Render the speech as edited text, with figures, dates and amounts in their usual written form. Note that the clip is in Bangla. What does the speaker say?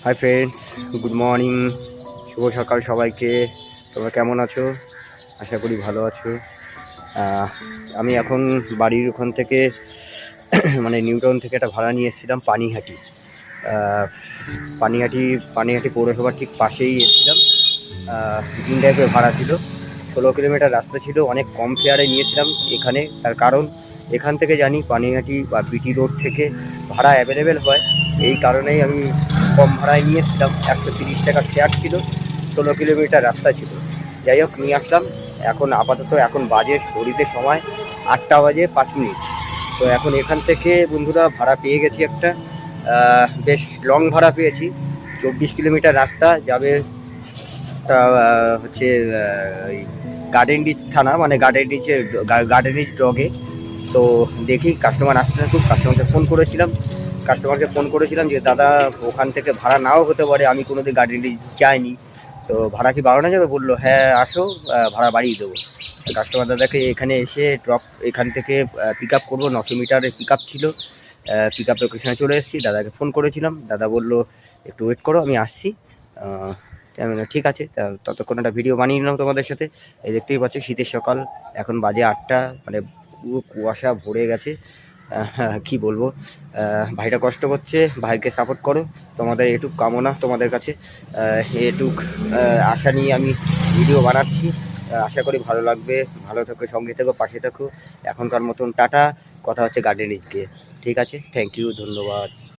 হাই ফ্রেন্ডস, গুড মর্নিং, শুভ সকাল সবাইকে। তোমরা কেমন আছো? আশা করি ভালো আছো। আমি এখন বাড়ির ওখান থেকে মানে নিউটাউন থেকে একটা ভাড়া নিয়ে এসেছিলাম পানিহাটি। পানিহাটি পৌরসভার ঠিক পাশেই এসেছিলাম। 3 টাইপের ভাড়া ছিল, 16 কিলোমিটার রাস্তা ছিল, অনেক কম ফেয়ারে নিয়েছিলাম এখানে। তার কারণ এখান থেকে জানি পানিহাটি বা বিটি রোড থেকে ভাড়া অ্যাভেলেবেল হয়, এই কারণেই আমি কম ভাড়ায় নিয়ে এসেছিলাম। 130 টাকা ফেয়ার ছিল, 16 কিলোমিটার রাস্তা ছিল। যাই হোক, নিয়ে আসলাম। এখন আপাতত বাজে ঘড়িতে সময় 8টা বাজে 5 মিনিট। তো এখন এখান থেকে বন্ধুরা ভাড়া পেয়ে গেছি একটা, বেশ লং ভাড়া পেয়েছি। 24 কিলোমিটার রাস্তা যাবে, হচ্ছে ওই গার্ডেন রিচ থানা, মানে গার্ডেন রিচ ডগে। তো দেখি, কাস্টমার আসতে থাকুক। কাস্টমারকে ফোন করেছিলাম যে দাদা, ওখান থেকে ভাড়া নাও হতে পারে, আমি কোনোদিন গার্ডেন রিচ যাইনি, তো ভাড়া কি বাড়ানো যাবে? বললো হ্যাঁ আসো, ভাড়া বাড়িয়ে দেবো। কাস্টমার দাদাকে এখানে এসে এখান থেকে পিক আপ করবো। 900 মিটারের পিক আপ ছিল। পিক আপ লোকেশনে চলে এসেছি। দাদাকে ফোন করেছিলাম, দাদা বললো একটু ওয়েট করো, আমি আসছি। ঠিক আছে, ততক্ষণ একটা ভিডিও বানিয়ে নিলাম তোমাদের সাথে। এই দেখতেই পাচ্ছ, শীতের সকাল, এখন বাজে 8টা, মানে পুরো কুয়াশা ভরে গেছে। কি বলবো, ভাইটা কষ্ট করছে, ভাইকে সাপোর্ট করো, তোমাদের এটুক কামনা তোমাদের কাছে। এটুক আশা নিয়ে আমি ভিডিও বানাচ্ছি। আশা করি ভালো লাগবে। ভালো থাকো, সঙ্গে থেকো, পাশে থাকো। এখনকার মতন টাটা, কথা হচ্ছে গার্ডেন রিচ গিয়ে। ঠিক আছে, থ্যাংক ইউ, ধন্যবাদ।